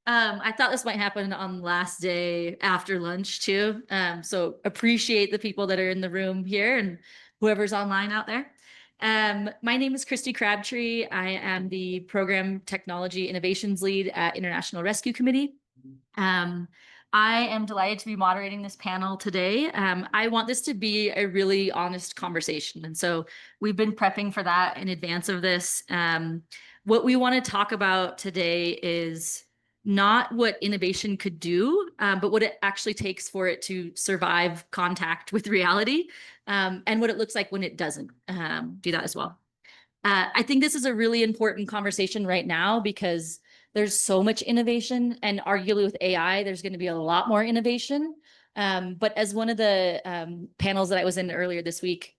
I thought this might happen on last day after lunch too. So appreciate the people that are in the room here and whoever's online out there. My name is Christy Crabtree. I am the Program Technology Innovations Lead at International Rescue Committee. I am delighted to be moderating this panel today. I want this to be a really honest conversation. And so we've been prepping for that in advance of this. What we want to talk about today is not what innovation could do, but what it actually takes for it to survive contact with reality, and what it looks like when it doesn't do that as well. I think this is a really important conversation right now because there's so much innovation, and arguably with AI, there's going to be a lot more innovation. But as one of the panels that I was in earlier this week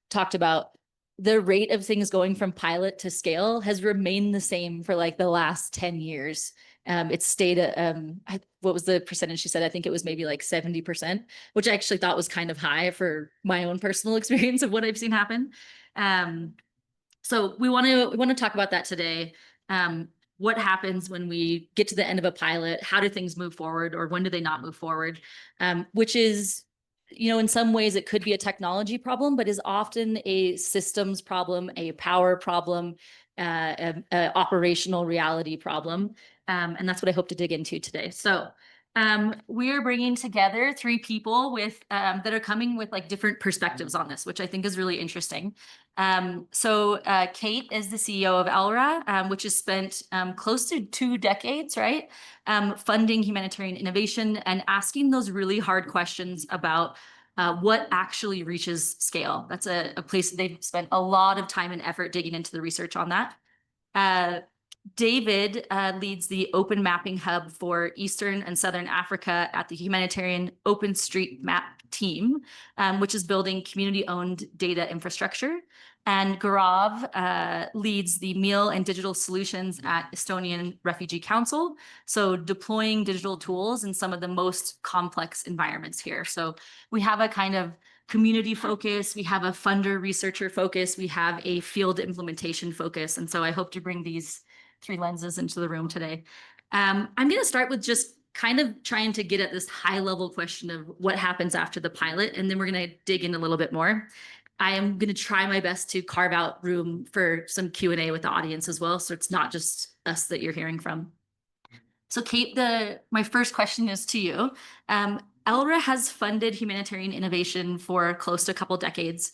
talked about, the rate of things going from pilot to scale has remained the same for like the last 10 years. It's stayed at, what was the percentage she said? I think it was maybe like 70%, which I actually thought was kind of high for my own personal experience of what I've seen happen. So we want to talk about that today. What happens when we get to the end of a pilot? How do things move forward, or when do they not move forward? Which is, in some ways it could be a technology problem, but is often a systems problem, a power problem, a operational reality problem. And that's what I hope to dig into today. So we are bringing together three people with that are coming with like different perspectives on this, which I think is really interesting. So Kate is the CEO of ELRA, which has spent close to 2 decades, right? Funding humanitarian innovation and asking those really hard questions about what actually reaches scale. That's a place that they've spent a lot of time and effort digging into the research on that. David leads the Open Mapping Hub for Eastern and Southern Africa at the Humanitarian OpenStreetMap team, which is building community-owned data infrastructure. And Gaurav leads the meal and digital solutions at Estonian Refugee Council, so deploying digital tools in some of the most complex environments here. So we have a kind of community focus, we have a funder researcher focus, we have a field implementation focus. And so I hope to bring these 3 lenses into the room today. I'm going to start with just kind of trying to get at this high level question of what happens after the pilot, and then we're going to dig in a little bit more. I am going to try my best to carve out room for some Q&A with the audience as well, so it's not just us that you're hearing from. So Kate, my first question is to you. ELRA has funded humanitarian innovation for close to a couple decades.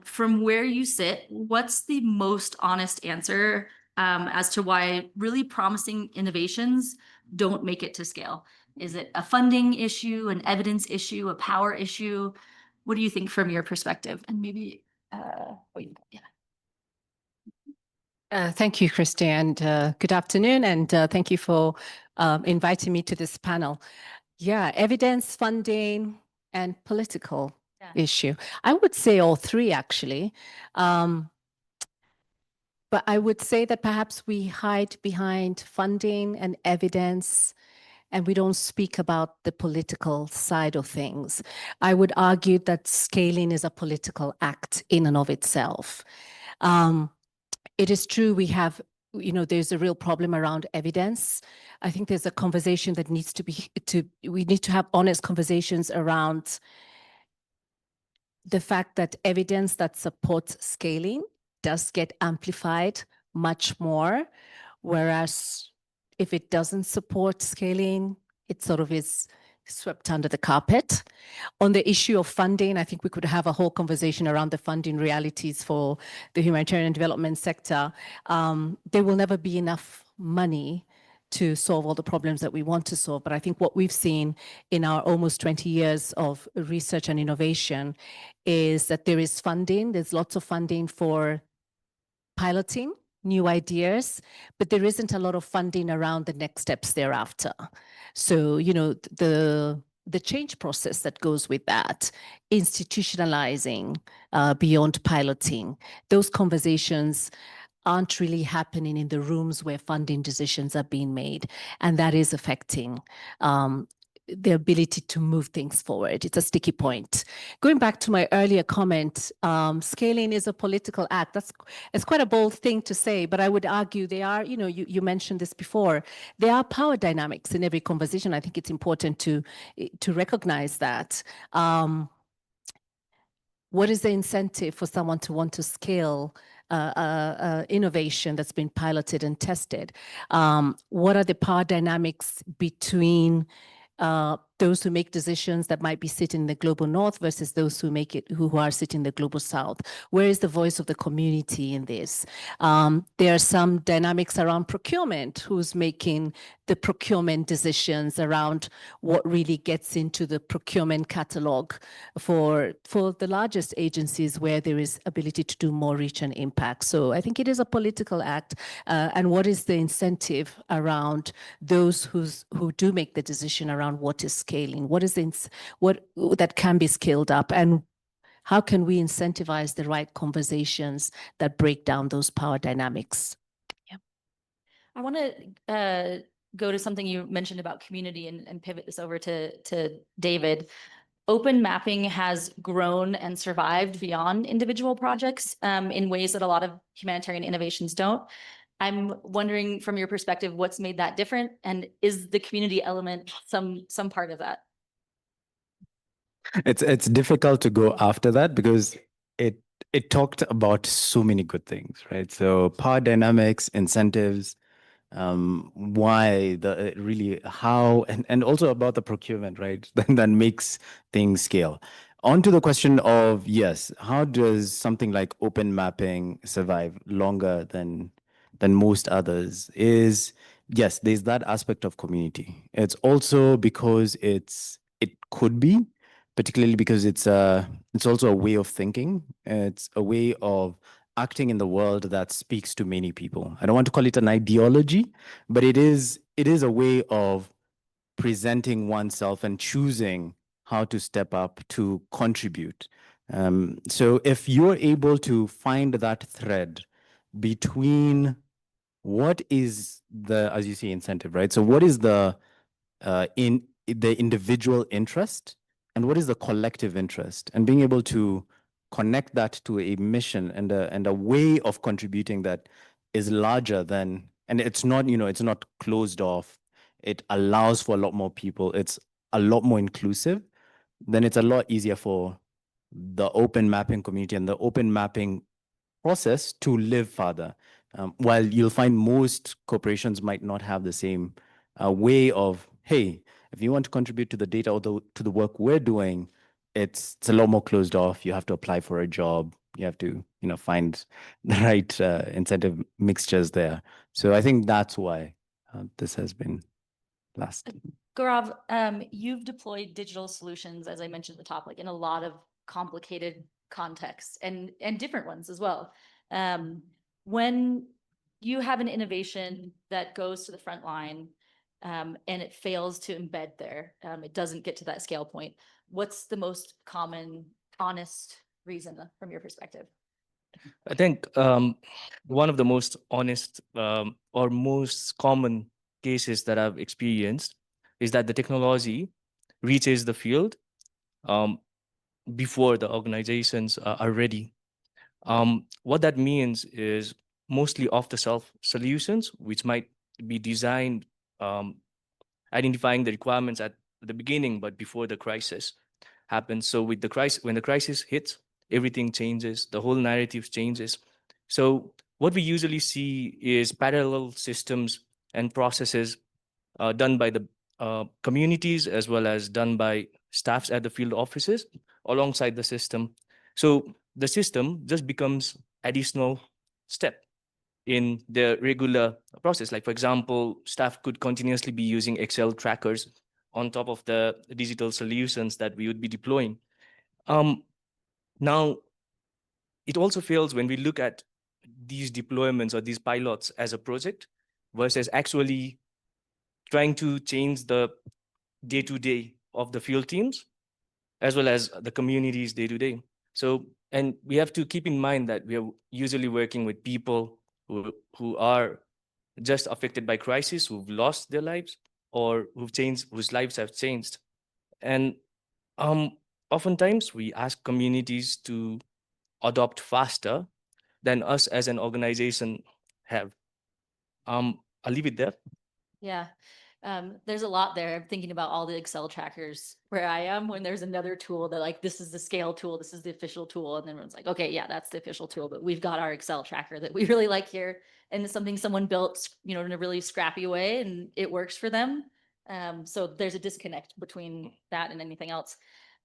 From where you sit, what's the most honest answer as to why really promising innovations don't make it to scale? Is it a funding issue, an evidence issue, a power issue? What do you think from your perspective? And maybe, Thank you, Christy, and good afternoon, and thank you for inviting me to this panel. Yeah, evidence, funding, and political issue. I would say all three, actually. But I would say that perhaps we hide behind funding and evidence, and we don't speak about the political side of things. I would argue that scaling is a political act in and of itself. It is true we have, there's a real problem around evidence. I think there's a conversation that needs to be, we need to have honest conversations around the fact that evidence that supports scaling does get amplified much more, whereas if it doesn't support scaling, it sort of is swept under the carpet. On the issue of funding, I think we could have a whole conversation around the funding realities for the humanitarian development sector. There will never be enough money to solve all the problems that we want to solve. But I think what we've seen in our almost 20 years of research and innovation is that there is funding. There's lots of funding for piloting new ideas, but there isn't a lot of funding around the next steps thereafter. So, the change process that goes with that, institutionalizing beyond piloting, those conversations aren't really happening in the rooms where funding decisions are being made. And that is affecting the ability to move things forward. It's a sticky point. Going back to my earlier comment, scaling is a political act. It's quite a bold thing to say, but I would argue they are, you mentioned this before, there are power dynamics in every conversation. I think it's important to recognize that. What is the incentive for someone to want to scale innovation that's been piloted and tested? What are the power dynamics between those who make decisions that might be sitting in the global north versus those who are sitting in the global south? Where is the voice of the community in this? There are some dynamics around procurement, who's making the procurement decisions around what really gets into the procurement catalog for the largest agencies where there is ability to do more reach and impact. So I think it is a political act. And what is the incentive around those who do make the decision around what is scaling? What is what that can be scaled up? And how can we incentivize the right conversations that break down those power dynamics? Yeah. I want to go to something you mentioned about community and pivot this over to David. Open mapping has grown and survived beyond individual projects in ways that a lot of humanitarian innovations don't. I'm wondering from your perspective, what's made that different? And is the community element some part of that? It's difficult to go after that because it talked about so many good things, right? So power dynamics, incentives, why the really how and also about the procurement, right? That makes things scale. On to the question of, yes, how does something like open mapping survive longer than most others? Is yes, there's that aspect of community. It's also because it could be, particularly because it's also a way of thinking. It's a way of acting in the world that speaks to many people. I don't want to call it an ideology, but it is a way of presenting oneself and choosing how to step up to contribute. So if you're able to find that thread between what is the, as you say, incentive, right? So what is the in the individual interest and what is the collective interest, and being able to connect that to a mission and a way of contributing that is larger than, and it's not, it's not closed off. It allows for a lot more people. It's a lot more inclusive. Then it's a lot easier for the open mapping community and the open mapping process to live further. While you'll find most corporations might not have the same way of, hey, if you want to contribute to the data or to the work we're doing, it's a lot more closed off. You have to apply for a job. You have to, find the right incentive mixtures there. So I think that's why this has been last. Gaurav, you've deployed digital solutions, as I mentioned at the top, like in a lot of complicated contexts and different ones as well. When you have an innovation that goes to the front line and it fails to embed there, it doesn't get to that scale point. What's the most common, honest reason from your perspective? I think one of the most honest or most common cases that I've experienced is that the technology reaches the field before the organizations are ready. What that means is mostly off-the-shelf solutions, which might be designed identifying the requirements at the beginning, but before the crisis happens. So with the crisis, when the crisis hits, everything changes, the whole narrative changes. So what we usually see is parallel systems and processes done by the communities as well as done by staffs at the field offices alongside the system. So the system just becomes additional step in the regular process. Like, for example, staff could continuously be using Excel trackers on top of the digital solutions that we would be deploying. Now, it also fails when we look at these deployments or these pilots as a project versus actually trying to change the day-to-day of the field teams as well as the communities day-to-day. So, and we have to keep in mind that we are usually working with people who are just affected by crisis, who've lost their lives. or whose lives have changed. And oftentimes we ask communities to adopt faster than us as an organization have. I'll leave it there. Yeah. There's a lot there. I'm thinking about all the Excel trackers where I am when there's another tool that like, this is the scale tool, this is the official tool. And then everyone's like, okay, yeah, that's the official tool, but we've got our Excel tracker that we really like here. And it's something someone built, you know, in a really scrappy way and it works for them. So there's a disconnect between that and anything else.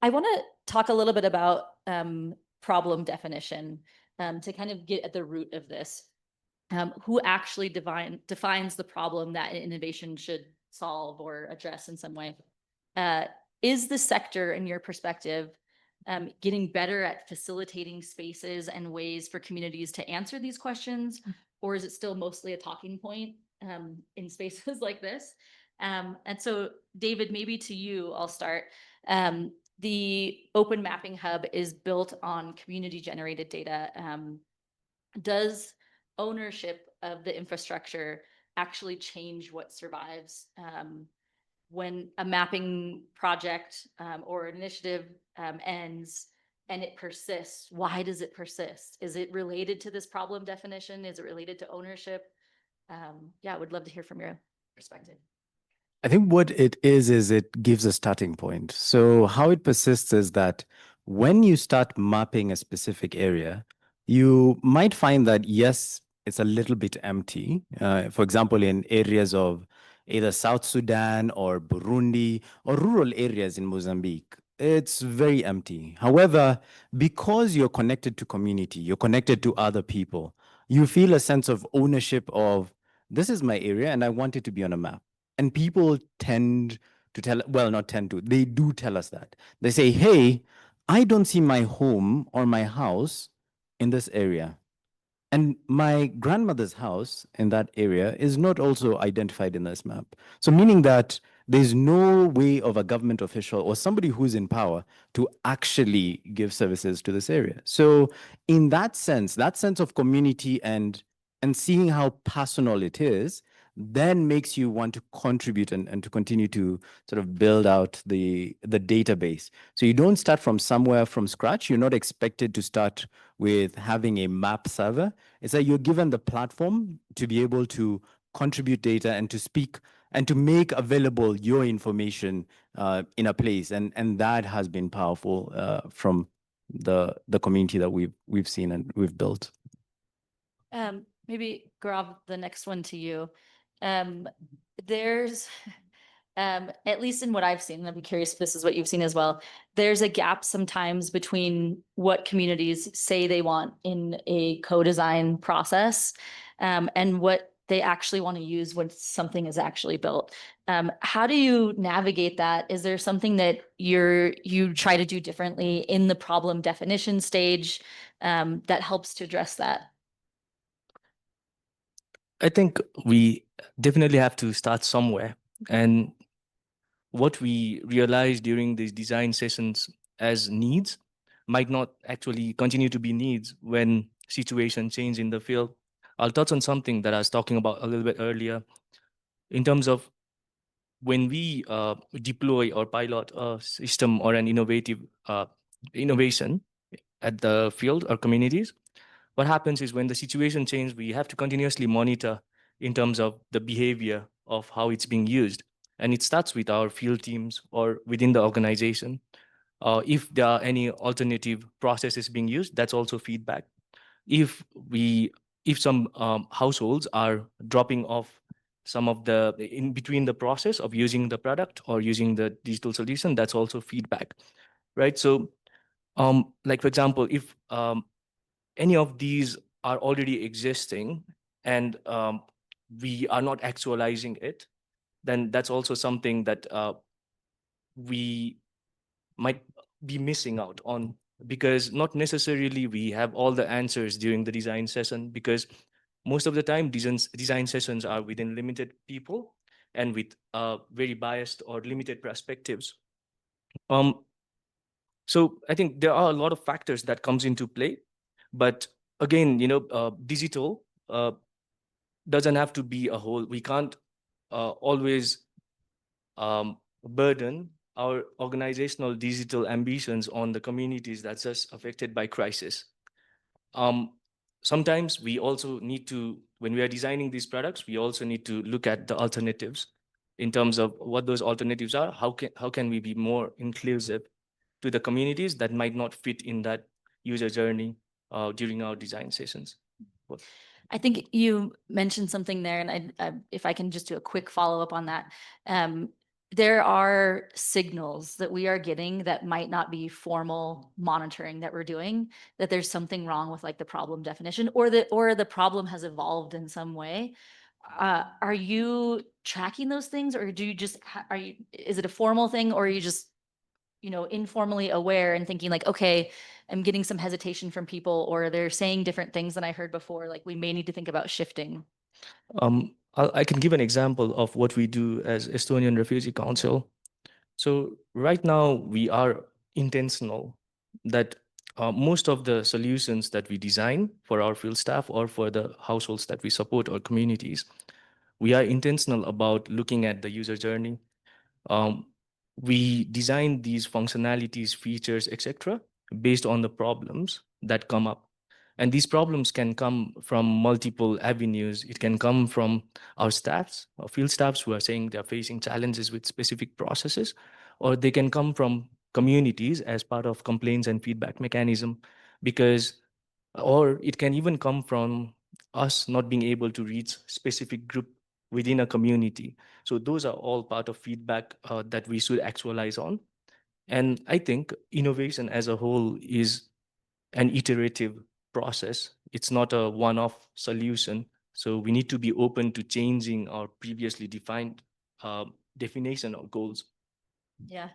I want to talk a little bit about problem definition to kind of get at the root of this. Who actually defines the problem that innovation should solve or address in some way. Is the sector, in your perspective, getting better at facilitating spaces and ways for communities to answer these questions? Or is it still mostly a talking point in spaces like this? And so, David, maybe to you, I'll start. The Open Mapping Hub is built on community-generated data. Does ownership of the infrastructure actually change what survives when a mapping project or an initiative ends and it persists? Why does it persist? Is it related to this problem definition? Is it related to ownership? Yeah, I would love to hear from your perspective. I think what it is it gives a starting point. So how it persists is that when you start mapping a specific area, you might find that, yes, it's a little bit empty. For example, in areas of either South Sudan or Burundi or rural areas in Mozambique, it's very empty. However, because you're connected to community, you're connected to other people, you feel a sense of ownership of, this is my area and I want it to be on a map. And people tend to tell, well, not tend to, they do tell us that. They say, hey, I don't see my home or my house in this area. And my grandmother's house in that area is not also identified in this map. So meaning that there's no way of a government official or somebody who's in power to actually give services to this area. So in that sense of community and seeing how personal it is, then makes you want to contribute and to continue to sort of build out the database. So you don't start from somewhere from scratch. You're not expected to start with having a map server. It's that you're given the platform to be able to contribute data and to speak and to make available your information in a place. And that has been powerful from the community that we've seen and we've built. Maybe Gaurav, the next one to you. There's at least in what I've seen, and I'd be curious if this is what you've seen as well, there's a gap sometimes between what communities say they want in a co-design process and what they actually want to use when something is actually built. How do you navigate that? Is there something that you try to do differently in the problem definition stage that helps to address that? I think we definitely have to start somewhere. And what we realize during these design sessions as needs might not actually continue to be needs when situations change in the field. I'll touch on something that I was talking about a little bit earlier in terms of when we deploy or pilot a system or an innovation at the field or communities. What happens is when the situation changes, we have to continuously monitor in terms of the behavior of how it's being used. And it starts with our field teams or within the organization. If there are any alternative processes being used, that's also feedback. If some households are dropping off some of the in between the process of using the product or using the digital solution, that's also feedback, right? So like for example, if any of these are already existing and we are not actualizing it, then that's also something that we might be missing out on, because not necessarily we have all the answers during the design session, because most of the time design sessions are within limited people and with very biased or limited perspectives. So I think there are a lot of factors that comes into play, but again, digital doesn't have to be a whole. We can't always burden our organizational digital ambitions on the communities that's just affected by crisis. Um, Sometimes we also need to, when we are designing these products, we also need to look at the alternatives in terms of what those alternatives are. How can we be more inclusive to the communities that might not fit in that user journey during our design sessions? I think you mentioned something there, and if I can just do a quick follow-up on that. There are signals that we are getting that might not be formal monitoring that we're doing, that there's something wrong with like the problem definition, or the problem has evolved in some way. Are you tracking those things, or do you just, is it a formal thing, or are you just, informally aware and thinking like, okay, I'm getting some hesitation from people, or they're saying different things than I heard before, like we may need to think about shifting? I can give an example of what we do as Estonian Refugee Council. So right now we are intentional that most of the solutions that we design for our field staff or for the households that we support or communities, we are intentional about looking at the user journey. Um, we design these functionalities, features, etc., based on the problems that come up. And these problems can come from multiple avenues. It can come from our staffs, our field staffs who are saying they're facing challenges with specific processes, or they can come from communities as part of complaints and feedback mechanism, because, or it can even come from us not being able to reach specific group within a community. So those are all part of feedback that we should actualize on. And I think innovation as a whole is an iterative process. It's not a one-off solution. So we need to be open to changing our previously defined definition of goals. Yeah.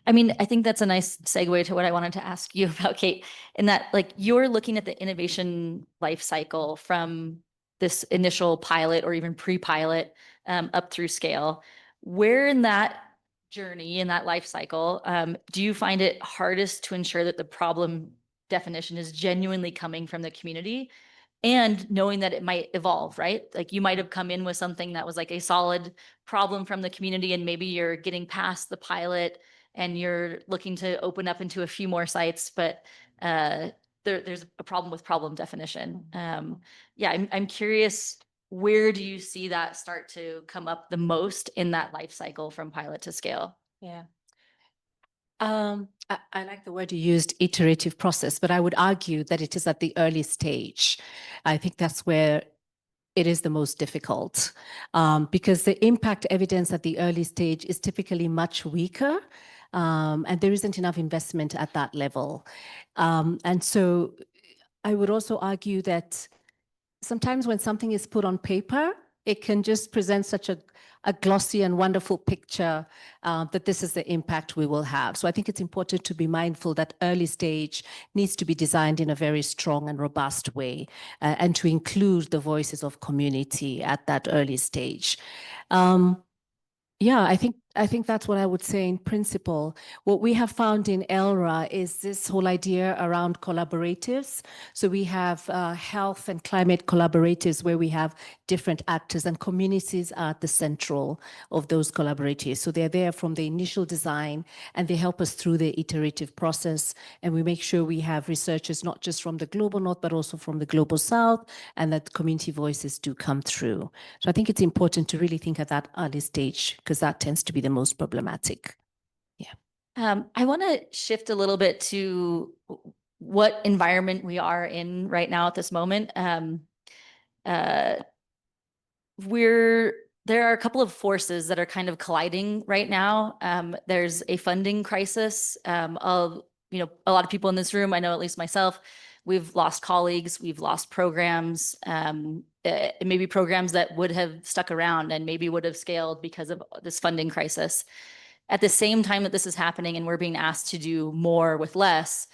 I mean, I think that's a nice segue to what I wanted to ask you about, Kate, in that like you're looking at the innovation life cycle from this initial pilot or even pre-pilot up through scale. Where in that journey, in that life cycle, do you find it hardest to ensure that the problem definition is genuinely coming from the community? And knowing that it might evolve, right? Like you might have come in with something that was like a solid problem from the community, and maybe you're getting past the pilot and you're looking to open up into a few more sites, but there's a problem with problem definition. Yeah, I'm curious, where do you see that start to come up the most in that life cycle from pilot to scale? Yeah. I like the word you used, iterative process, but I would argue that it is at the early stage. I think that's where it is the most difficult, because the impact evidence at the early stage is typically much weaker, and there isn't enough investment at that level. And so I would also argue that sometimes when something is put on paper, it can just present such a glossy and wonderful picture that this is the impact we will have. So I think it's important to be mindful that early stage needs to be designed in a very strong and robust way, and to include the voices of community at that early stage. Yeah, I think that's what I would say in principle. What we have found in ELRA is this whole idea around collaboratives. So we have health and climate collaboratives where we have different actors, and communities are at the central of those collaboratives. So they're there from the initial design, and they help us through the iterative process. And we make sure we have researchers not just from the global north, but also from the global south, and that community voices do come through. So I think it's important to really think at that early stage, because that tends to be the most problematic. Yeah. I want to shift a little bit to what environment we are in right now at this moment. There are a couple of forces that are kind of colliding right now. There's a funding crisis of, a lot of people in this room, I know at least myself, we've lost colleagues, we've lost programs, maybe programs that would have stuck around and maybe would have scaled because of this funding crisis. At the same time that this is happening and we're being asked to do more with less,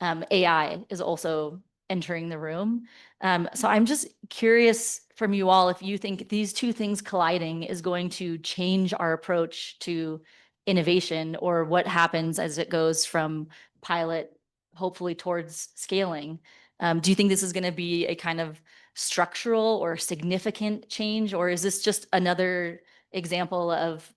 AI is also entering the room. So I'm just curious from you all if you think these two things colliding is going to change our approach to innovation, or what happens as it goes from pilot, hopefully towards scaling. Do you think this is going to be a kind of structural or significant change, or is this just another example of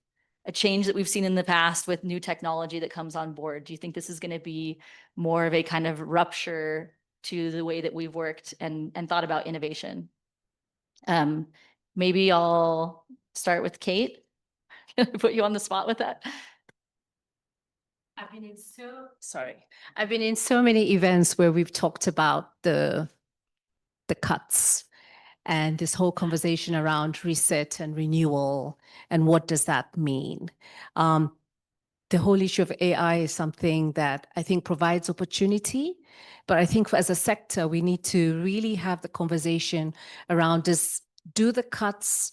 a change that we've seen in the past with new technology that comes on board? Do you think this is going to be more of a kind of rupture to the way that we've worked and thought about innovation? Maybe I'll start with Kate. Put you on the spot with that. I've been in so many events where we've talked about the cuts and this whole conversation around reset and renewal and what does that mean. The whole issue of AI is something that I think provides opportunity, but I think as a sector, we need to really have the conversation around do the cuts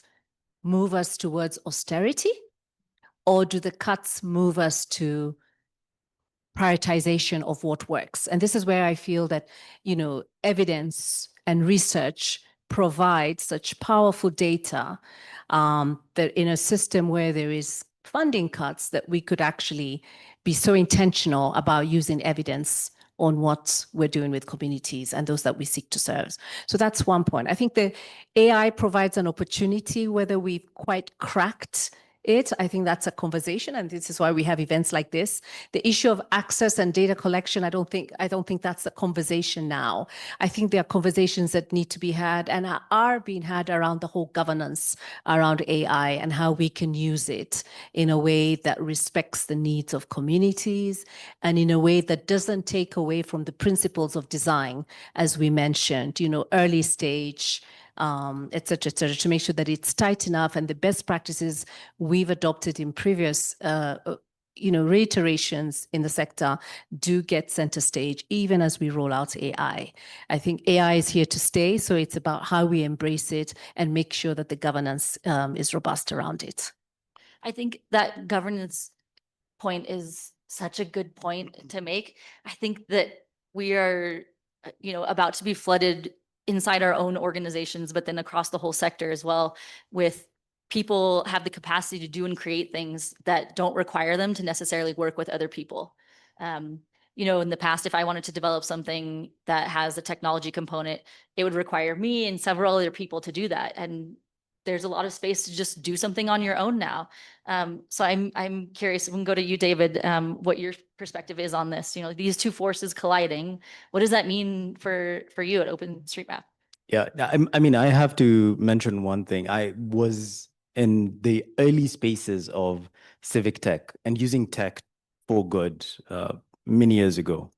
move us towards austerity, or do the cuts move us to prioritization of what works? And this is where I feel that, evidence and research provide such powerful data that in a system where there is funding cuts, that we could actually be so intentional about using evidence on what we're doing with communities and those that we seek to serve. So that's one point. I think the AI provides an opportunity, whether we've quite cracked it. I think that's a conversation, and this is why we have events like this. The issue of access and data collection, I don't think that's a conversation now. I think there are conversations that need to be had and are being had around the whole governance around AI and how we can use it in a way that respects the needs of communities and in a way that doesn't take away from the principles of design, as we mentioned, early stage, et cetera, to make sure that it's tight enough and the best practices we've adopted in previous reiterations in the sector do get center stage, even as we roll out AI. I think AI is here to stay, so it's about how we embrace it and make sure that the governance is robust around it. I think that governance point is such a good point to make. I think that we are, about to be flooded inside our own organizations, but then across the whole sector as well, with people have the capacity to do and create things that don't require them to necessarily work with other people. In the past, if I wanted to develop something that has a technology component, it would require me and several other people to do that. And there's a lot of space to just do something on your own now. So I'm curious, we can go to you, David, what your perspective is on this. These two forces colliding, what does that mean for you at OpenStreetMap? Yeah, I mean, I have to mention one thing. I was in the early spaces of civic tech and using tech for good many years ago.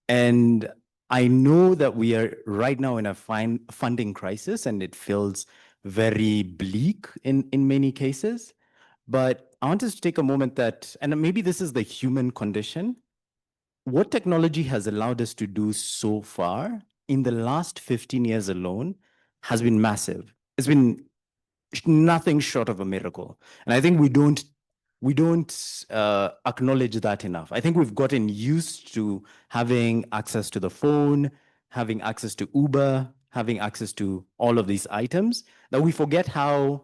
And I know that we are right now in a funding crisis, and it feels very bleak in many cases. But I want us to take a moment that, and maybe this is the human condition, what technology has allowed us to do so far in the last 15 years alone has been massive. It's been nothing short of a miracle. And I think we don't acknowledge that enough. I think we've gotten used to having access to the phone, having access to Uber, having access to all of these items, that we forget how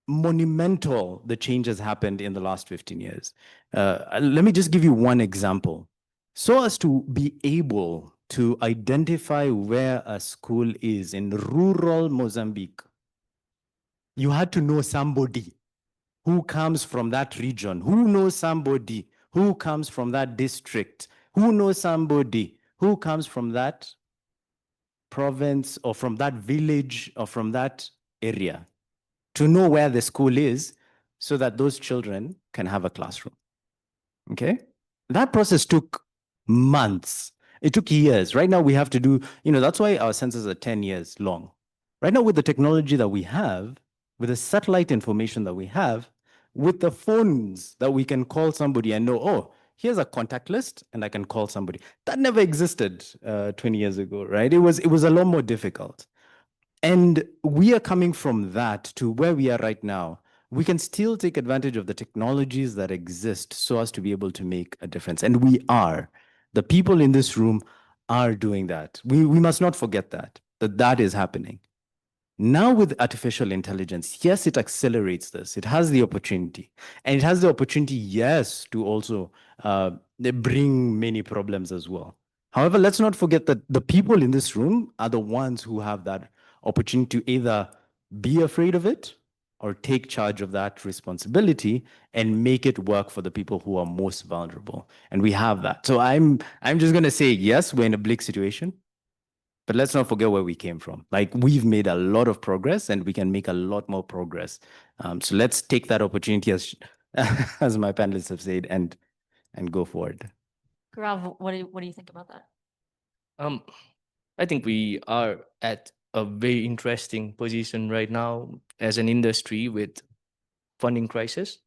monumental the changes happened in the last 15 years. Let me just give you one example. So as to be able to identify where a school is in rural Mozambique, you had to know somebody who comes from that region, who knows somebody who comes from that district, who knows somebody who comes from that province or from that village or from that area, to know where the school is so that those children can have a classroom. Okay? That process took months. It took years. Right now we have to do, that's why our census are 10 years long. Right now with the technology that we have, with the satellite information that we have, with the phones that we can call somebody and know, oh, here's a contact list and I can call somebody. That never existed 20 years ago, right? It was a lot more difficult. And we are coming from that to where we are right now. We can still take advantage of the technologies that exist so as to be able to make a difference. And we are. The people in this room are doing that. We must not forget that is happening. Now with artificial intelligence, yes, it accelerates this. It has the opportunity. And it has the opportunity, yes, to also bring many problems as well. However, let's not forget that the people in this room are the ones who have that opportunity to either be afraid of it, or take charge of that responsibility and make it work for the people who are most vulnerable. And we have that. So I'm just going to say, yes, we're in a bleak situation, but let's not forget where we came from. Like, we've made a lot of progress and we can make a lot more progress. So let's take that opportunity, as as my panelists have said, and go forward. Gaurav, what do you think about that? I think we are at a very interesting position right now as an industry with funding crisis,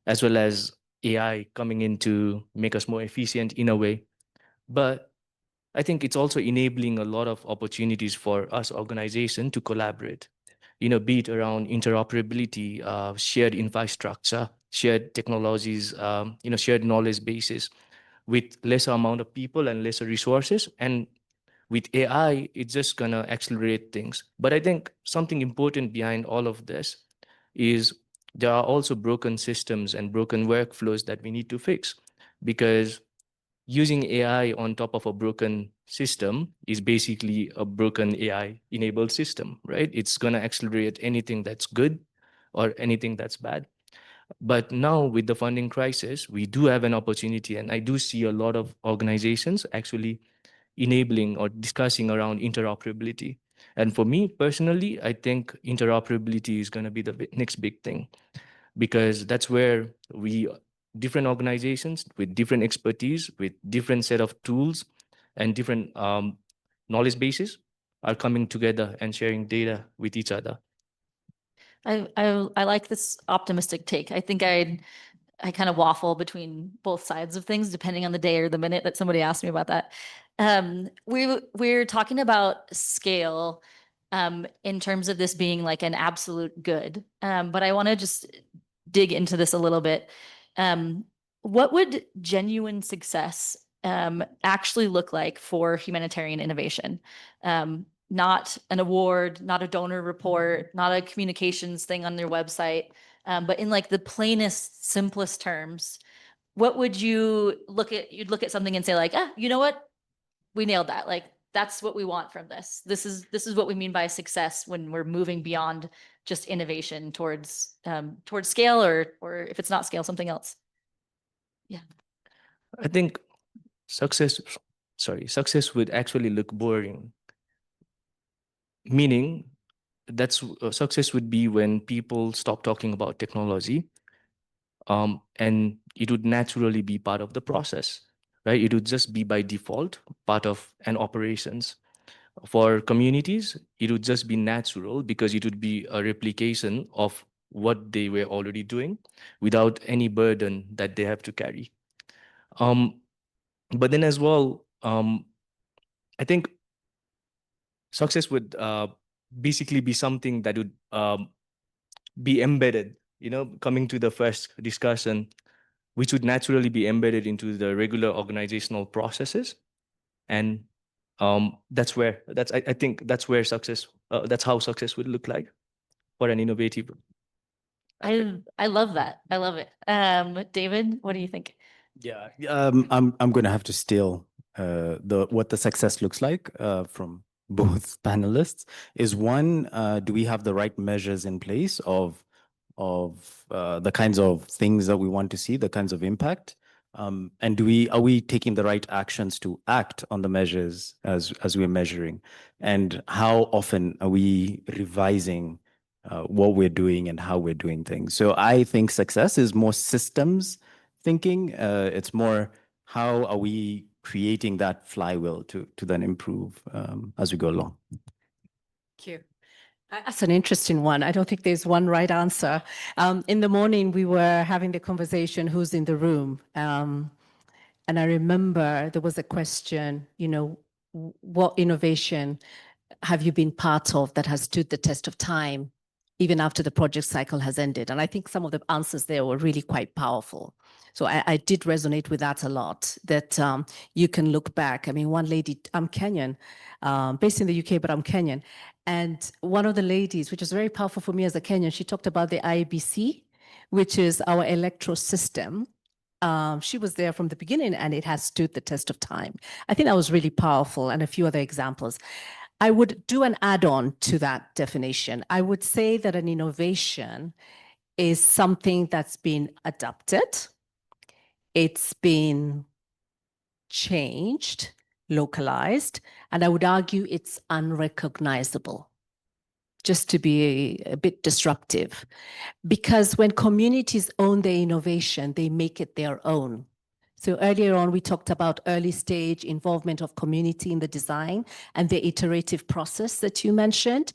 as well as AI coming in to make us more efficient in a way. But I think it's also enabling a lot of opportunities for us organization to collaborate, be it around interoperability, shared infrastructure, shared technologies, shared knowledge bases with lesser amount of people and lesser resources. And with AI, it's just gonna accelerate things. But I think something important behind all of this is there are also broken systems and broken workflows that we need to fix, because using AI on top of a broken system is basically a broken AI enabled system, right? It's gonna accelerate anything that's good or anything that's bad. But now with the funding crisis, we do have an opportunity, and I do see a lot of organizations actually enabling or discussing around interoperability. And for me personally, I think interoperability is going to be the next big thing, because that's where different organizations with different expertise, with different set of tools and different knowledge bases are coming together and sharing data with each other. I like this optimistic take. I think I kind of waffle between both sides of things, depending on the day or the minute that somebody asked me about that. We're talking about scale in terms of this being like an absolute good. But I want to just dig into this a little bit. What would genuine success actually look like for humanitarian innovation? Not an award, not a donor report, not a communications thing on their website, but in like the plainest, simplest terms, what would you look at? You'd look at something and say like, you know what? We nailed that. Like, that's what we want from this. This is what we mean by success when we're moving beyond just innovation towards scale, or if it's not scale, something else. Yeah. I think success would actually look boring. Meaning, that's success would be when people stop talking about technology, and it would naturally be part of the process, right? It would just be by default part of an operations. For communities, it would just be natural because it would be a replication of what they were already doing without any burden that they have to carry. But then as well, I think success would basically be something that would be embedded, coming to the first discussion, which would naturally be embedded into the regular organizational processes. And I think that's where success, that's how success would look like for an innovative. I love that. I love it. David, what do you think? Yeah, I'm going to have to steal what the success looks like from both panelists. Is one, do we have the right measures in place of the kinds of things that we want to see, the kinds of impact? And are we taking the right actions to act on the measures as we're measuring? And how often are we revising what we're doing and how we're doing things? So I think success is more systems thinking. It's more, how are we creating that flywheel to then improve as we go along? Thank you. That's an interesting one. I don't think there's one right answer. In the morning, we were having the conversation, who's in the room? And I remember there was a question, what innovation have you been part of that has stood the test of time, even after the project cycle has ended? And I think some of the answers there were really quite powerful. So I did resonate with that a lot, that you can look back. I mean, one lady, I'm Kenyan, based in the UK, but I'm Kenyan. And one of the ladies, which was very powerful for me as a Kenyan, she talked about the IBC, which is our electoral system. She was there from the beginning and it has stood the test of time. I think that was really powerful, and a few other examples. I would do an add-on to that definition. I would say that an innovation is something that's been adapted, it's been changed, localized, and I would argue it's unrecognizable, just to be a bit disruptive. Because when communities own their innovation, they make it their own. So earlier on, we talked about early stage involvement of community in the design and the iterative process that you mentioned.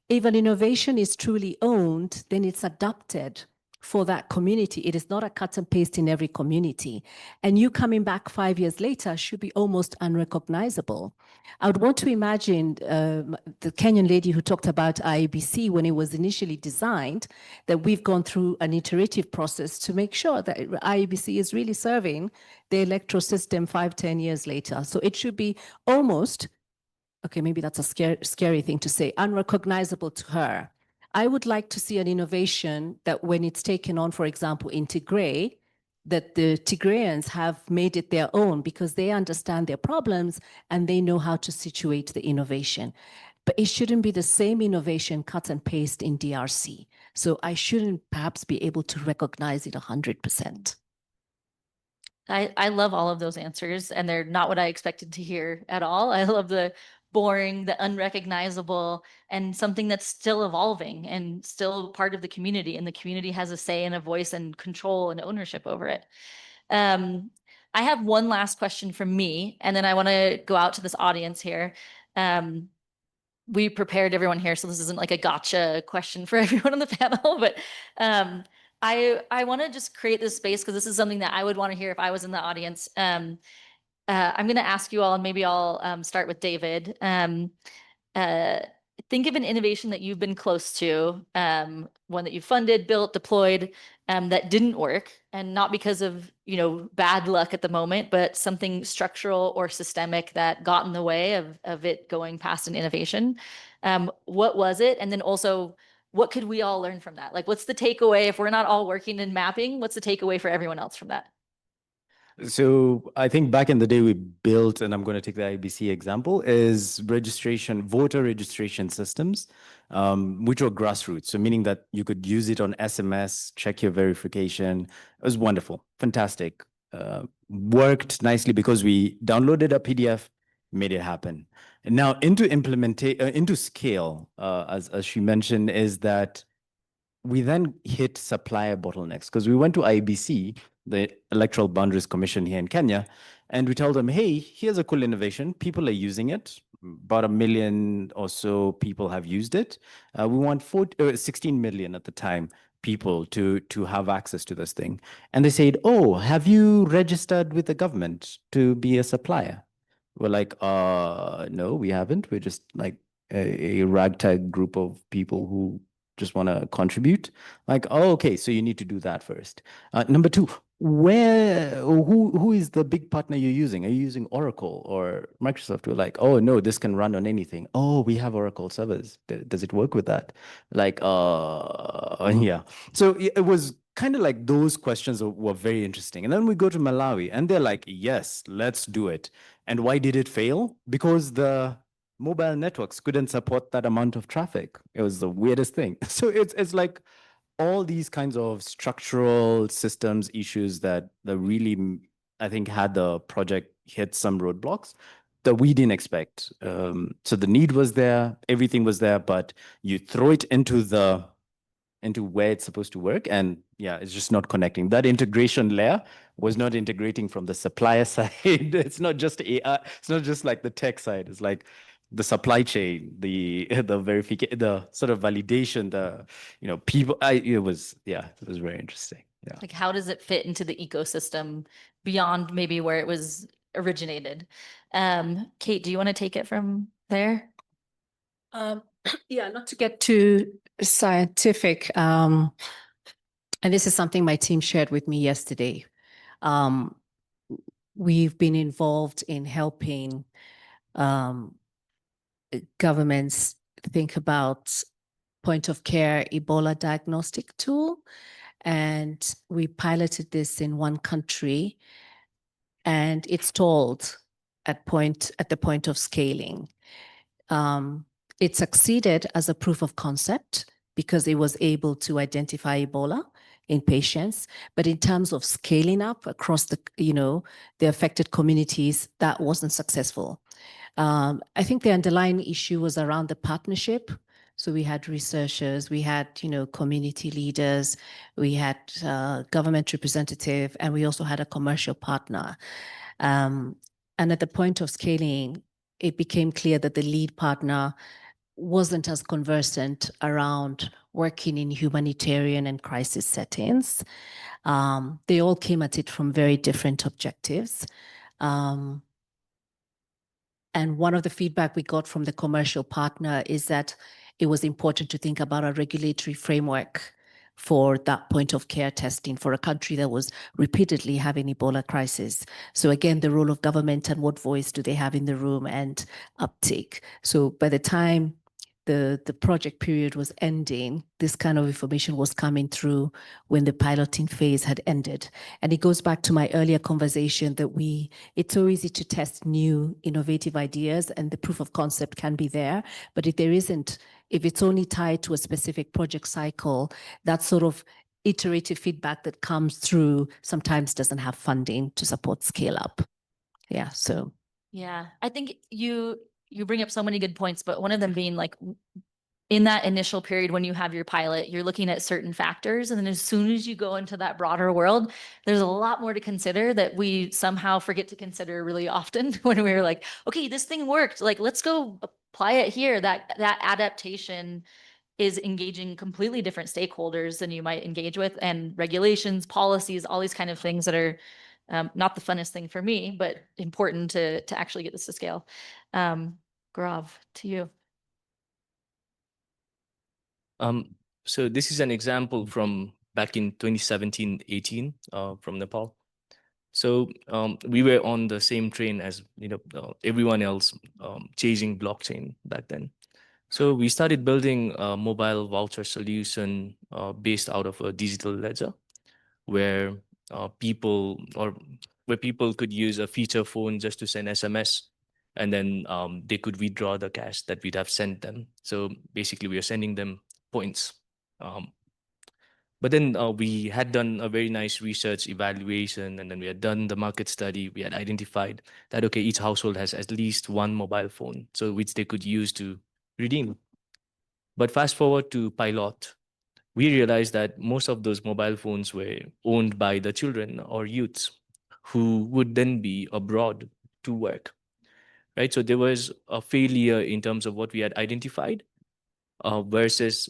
If an innovation is truly owned, then it's adapted for that community. It is not a cut and paste in every community. And you coming back 5 years later should be almost unrecognizable. I would want to imagine the Kenyan lady who talked about IEBC when it was initially designed, that we've gone through an iterative process to make sure that IEBC is really serving the electoral system 5-10 years later. So it should be almost, okay, maybe that's a scary thing to say, unrecognizable to her. I would like to see an innovation that when it's taken on, for example, in Tigray, that the Tigrayans have made it their own because they understand their problems and they know how to situate the innovation. But it shouldn't be the same innovation cut and paste in DRC. So I shouldn't perhaps be able to recognize it 100%. I love all of those answers, and they're not what I expected to hear at all. I love the boring, the unrecognizable, and something that's still evolving and still part of the community, and the community has a say and a voice and control and ownership over it. I have one last question from me, and then I want to go out to this audience here. We prepared everyone here, so this isn't like a gotcha question for everyone on the panel, but I want to just create this space because this is something that I would want to hear if I was in the audience. I'm going to ask you all, and maybe I'll start with David. Think of an innovation that you've been close to, one that you funded, built, deployed, that didn't work, and not because of, bad luck at the moment, but something structural or systemic that got in the way of it going past an innovation. What was it? And then also, what could we all learn from that? Like, what's the takeaway if we're not all working in mapping? What's the takeaway for everyone else from that? So I think back in the day we built, and I'm going to take the IBC example, is voter registration systems, which were grassroots. So meaning that you could use it on SMS, check your verification. It was wonderful, fantastic. Worked nicely because we downloaded a PDF, made it happen. And now into scale, as she mentioned, is that we then hit supplier bottlenecks because we went to IEBC, the Electoral Boundaries Commission here in Kenya, and we told them, hey, here's a cool innovation. People are using it. About 1 million or so people have used it. We want 16 million at the time people to have access to this thing. And they said, oh, have you registered with the government to be a supplier? We're like, no, we haven't. We're just like a ragtag group of people who just want to contribute. Like, oh, okay, so you need to do that first. Number two, who is the big partner you're using? Are you using Oracle or Microsoft? We're like, oh no, this can run on anything. Oh, we have Oracle servers. Does it work with that? Like, yeah. So it was kind of like those questions were very interesting. And then we go to Malawi and they're like, yes, let's do it. And why did it fail? Because the mobile networks couldn't support that amount of traffic. It was the weirdest thing. So it's like all these kinds of structural systems issues that really, I think, had the project hit some roadblocks that we didn't expect. So the need was there, everything was there, but you throw it into where it's supposed to work, and yeah, it's just not connecting. That integration layer was not integrating from the supplier side. It's not just AI, it's not just like the tech side, it's like the supply chain, the verification, the sort of validation, people. It was very interesting. Yeah. Like, how does it fit into the ecosystem beyond maybe where it was originated? Kate, do you want to take it from there? Yeah, not to get too scientific. And this is something my team shared with me yesterday. We've been involved in helping governments think about point of care Ebola diagnostic tool. And we piloted this in one country and it stalled at the point of scaling. It succeeded as a proof of concept because it was able to identify Ebola in patients. But in terms of scaling up across the, the affected communities, that wasn't successful. I think the underlying issue was around the partnership. So we had researchers, we had, community leaders, we had government representative, and we also had a commercial partner. And at the point of scaling, it became clear that the lead partner wasn't as conversant around working in humanitarian and crisis settings. They all came at it from very different objectives. And one of the feedback we got from the commercial partner is that it was important to think about a regulatory framework for that point of care testing for a country that was repeatedly having Ebola crisis. So again, the role of government and what voice do they have in the room and uptake. So by the time the project period was ending, this kind of information was coming through when the piloting phase had ended. And it goes back to my earlier conversation that it's so easy to test new innovative ideas and the proof of concept can be there. But if it's only tied to a specific project cycle, that sort of iterative feedback that comes through sometimes doesn't have funding to support scale up. Yeah, so. Yeah, I think you bring up so many good points, but one of them being like in that initial period when you have your pilot, you're looking at certain factors. And then as soon as you go into that broader world, there's a lot more to consider that we somehow forget to consider really often when we're like, okay, this thing worked. Like, let's go apply it here. That adaptation is engaging completely different stakeholders than you might engage with, and regulations, policies, all these kind of things that are not the funnest thing for me, but important to actually get this to scale. Gaurav, to you. So this is an example from back in 2017-18 from Nepal. So we were on the same train as everyone else chasing blockchain back then. So we started building a mobile voucher solution based out of a digital ledger, where people could use a feature phone just to send SMS, and then they could withdraw the cash that we'd have sent them. So basically, we are sending them points. But then we had done a very nice research evaluation, and then we had done the market study. We had identified that, okay, each household has at least one mobile phone, so which they could use to redeem. But fast forward to pilot, we realized that most of those mobile phones were owned by the children or youths who would then be abroad to work, right? So there was a failure in terms of what we had identified versus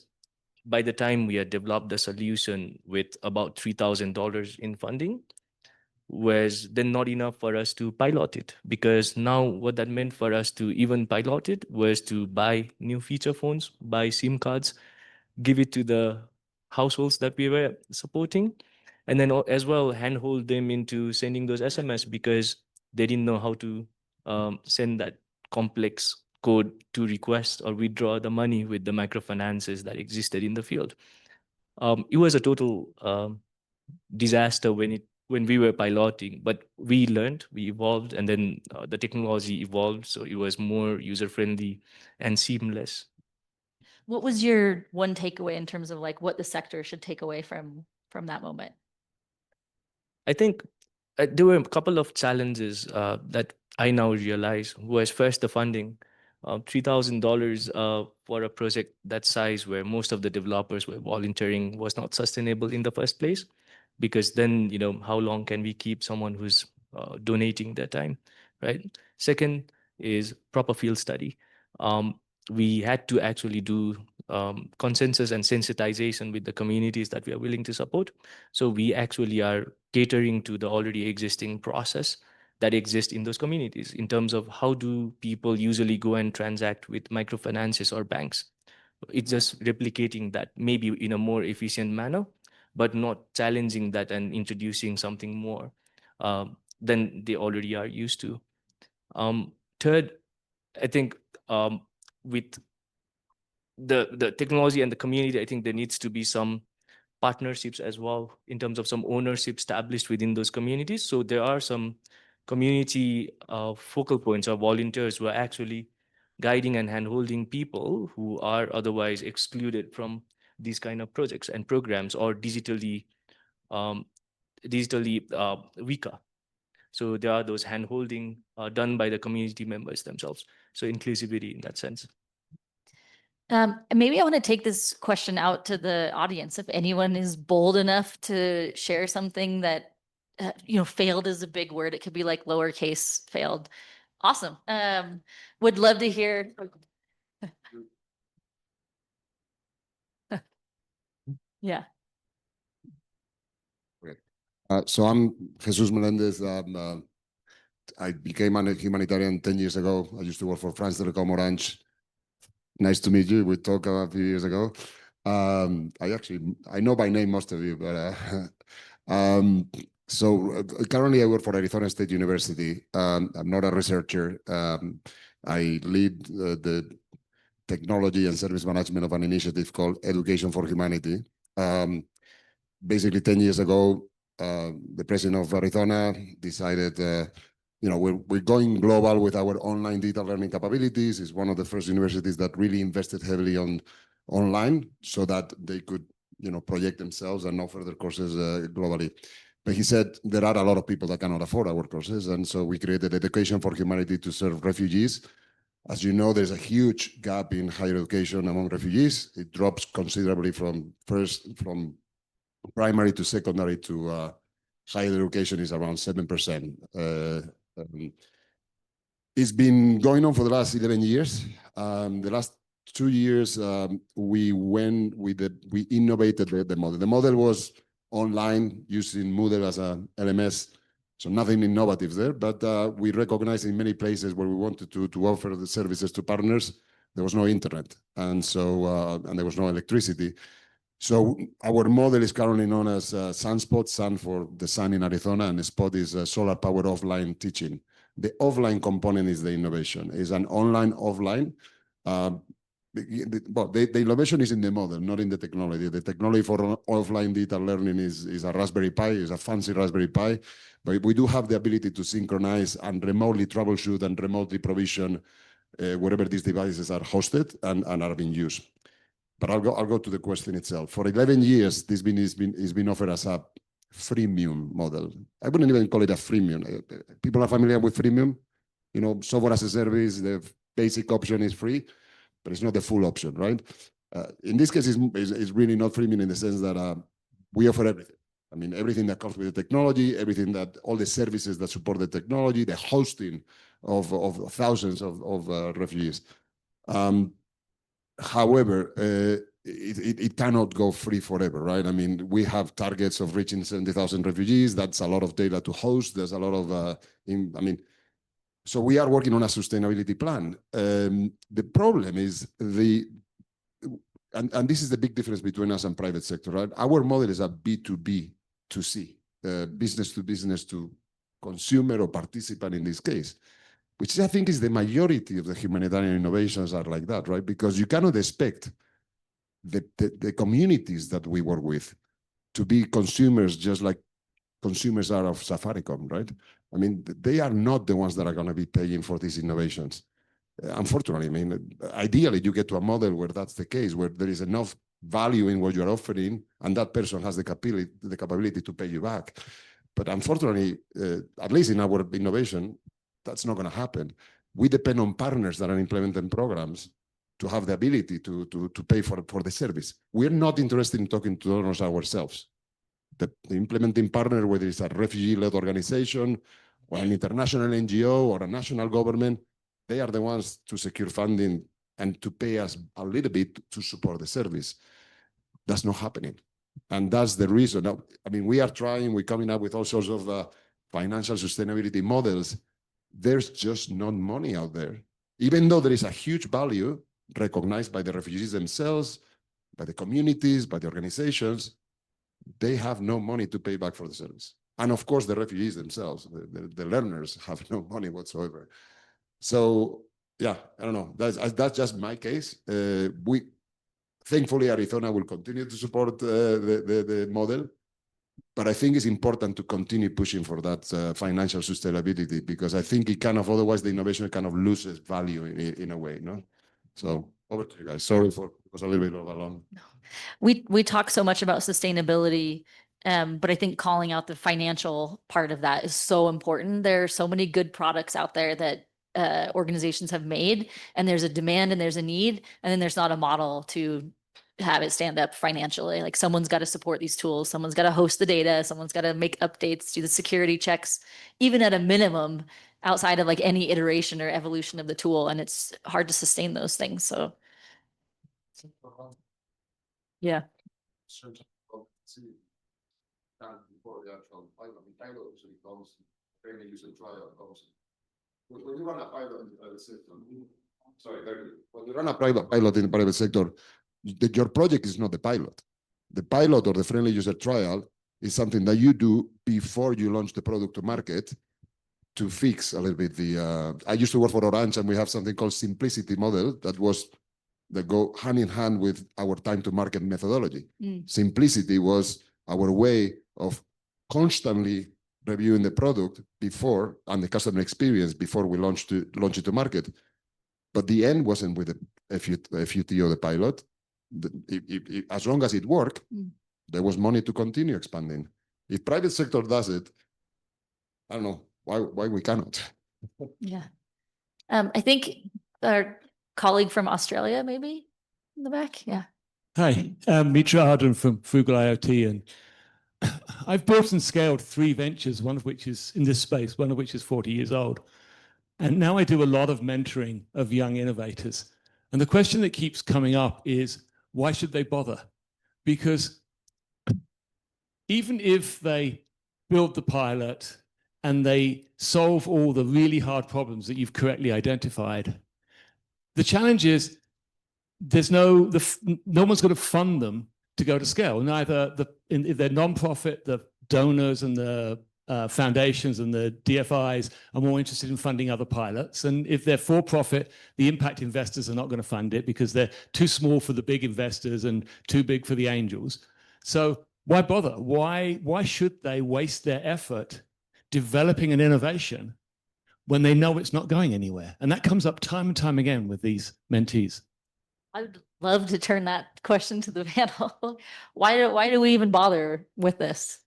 by the time we had developed the solution with about $3,000 in funding, was then not enough for us to pilot it, because now what that meant for us to even pilot it was to buy new feature phones, buy SIM cards, give it to the households that we were supporting, and then as well handhold them into sending those SMS, because they didn't know how to send that complex code to request or withdraw the money with the microfinances that existed in the field. It was a total disaster when we were piloting, but we learned, we evolved, and then the technology evolved, so it was more user friendly and seamless. What was your one takeaway in terms of like what the sector should take away from that moment? I think there were a couple of challenges that I now realize. Was first the funding. $3,000 for a project that size, where most of the developers were volunteering, was not sustainable in the first place, because then how long can we keep someone who's donating their time, right? Second is proper field study. We had to actually do consensus and sensitization with the communities that we are willing to support. So we actually are catering to the already existing process that exists in those communities in terms of how do people usually go and transact with microfinances or banks. It's just replicating that maybe in a more efficient manner, but not challenging that and introducing something more than they already are used to. Third, I think with the technology and the community, I think there needs to be some partnerships as well in terms of some ownership established within those communities. So there are some community focal points or volunteers who are actually guiding and handholding people who are otherwise excluded from these kind of projects and programs, or um, digitally weaker. So there are those handholding done by the community members themselves. So inclusivity in that sense. Maybe I want to take this question out to the audience. If anyone is bold enough to share something that, failed is a big word. It could be like lowercase failed. Awesome. Would love to hear. Yeah. So I'm Jesus Melendez. I became a humanitarian 10 years ago. I used to work for France Telecom Orange. Nice to meet you. We talked a few years ago. I know by name most of you, but currently I work for Arizona State University. I'm not a researcher. I lead the technology and service management of an initiative called Education for Humanity. Basically 10 years ago, the president of Arizona decided, we're going global with our online digital learning capabilities. It's one of the first universities that really invested heavily on online so that they could, project themselves and offer their courses globally. But he said there are a lot of people that cannot afford our courses. And so we created Education for Humanity to serve refugees. As you know, there's a huge gap in higher education among refugees. It drops considerably from primary to secondary to higher education is around 7%. It's been going on for the last 11 years. The last 2 years, we innovated the model. The model was online using Moodle as a LMS, so nothing innovative there, but we recognized in many places where we wanted to offer the services to partners, there was no internet, and there was no electricity. So our model is currently known as SunSpot, Sun for the sun in Arizona, and Spot is solar powered offline teaching. The offline component is the innovation. It's an online, offline. The innovation is in the model, not in the technology. The technology for offline digital learning is a Raspberry Pi, is a fancy Raspberry Pi, but we do have the ability to synchronize and remotely troubleshoot and remotely provision wherever these devices are hosted and are being used. But I'll go to the question itself. For 11 years, this has been offered as a freemium model. I wouldn't even call it a freemium. People are familiar with freemium. Software as a service, the basic option is free, but it's not the full option, right? In this case, it's really not freemium in the sense that we offer everything. I mean, everything that comes with the technology, all the services that support the technology, the hosting of thousands of refugees. However, it cannot go free forever, right? I mean, we have targets of reaching 70,000 refugees. That's a lot of data to host. There's a lot of, so we are working on a sustainability plan. The problem is and this is the big difference between us and private sector, right? Our model is a B2B to C, business to business to consumer or participant in this case, which I think is the majority of the humanitarian innovations are like that, right? Because you cannot expect the communities that we work with to be consumers just like consumers are of Safaricom, right? I mean, they are not the ones that are going to be paying for these innovations. Unfortunately, I mean, ideally you get to a model where that's the case, where there is enough value in what you're offering and that person has the capability to pay you back. But unfortunately, at least in our innovation, that's not going to happen. We depend on partners that are implementing programs to have the ability to pay for the service. We're not interested in talking to donors ourselves. The implementing partner, whether it's a refugee-led organization or an international NGO or a national government, they are the ones to secure funding and to pay us a little bit to support the service. That's not happening. And that's the reason. Now, I mean, we're coming up with all sorts of financial sustainability models. There's just not money out there. Even though there is a huge value recognized by the refugees themselves, by the communities, by the organizations, they have no money to pay back for the service. And of course, the refugees themselves, the learners have no money whatsoever. So yeah, I don't know. That's just my case. Thankfully, Arizona will continue to support the model. But I think it's important to continue pushing for that financial sustainability, because I think it kind of, otherwise the innovation kind of loses value in a way, no? So over to you guys. Sorry for, it was a little bit of a long. We talk so much about sustainability, but I think calling out the financial part of that is so important. There are so many good products out there that organizations have made, and there's a demand and there's a need, and then there's not a model to have it stand up financially. Like someone's got to support these tools, someone's got to host the data, someone's got to make updates, do the security checks, even at a minimum outside of like any iteration or evolution of the tool. And it's hard to sustain those things. So yeah. Before the actual pilot, the pilot usually comes, training user trial comes. When you run a pilot in the private sector, when you run a pilot in the private sector, your project is not the pilot. The pilot or the friendly user trial is something that you do before you launch the product to market to fix a little bit the. I used to work for Orange, and we have something called simplicity model that go hand in hand with our time to market methodology. Simplicity was our way of constantly reviewing the product before and the customer experience before we launch it to market. But the end wasn't with the FUT or the pilot. As long as it worked, there was money to continue expanding. If private sector does it, I don't know why we cannot. Yeah. I think our colleague from Australia, maybe in the back. Yeah. Hi, I'm Mitra Arden from Frugal IoT, and I've built and scaled 3 ventures, one of which is in this space, one of which is 40 years old. And now I do a lot of mentoring of young innovators. And the question that keeps coming up is, why should they bother? Because even if they build the pilot and they solve all the really hard problems that you've correctly identified, the challenge is no one's going to fund them to go to scale. Neither if they're non-profit, the donors and the foundations and the DFIs are more interested in funding other pilots. And if they're for-profit, the impact investors are not going to fund it because they're too small for the big investors and too big for the angels. So why bother? Why should they waste their effort developing an innovation when they know it's not going anywhere? And that comes up time and time again with these mentees. I would love to turn that question to the panel. Why do we even bother with this?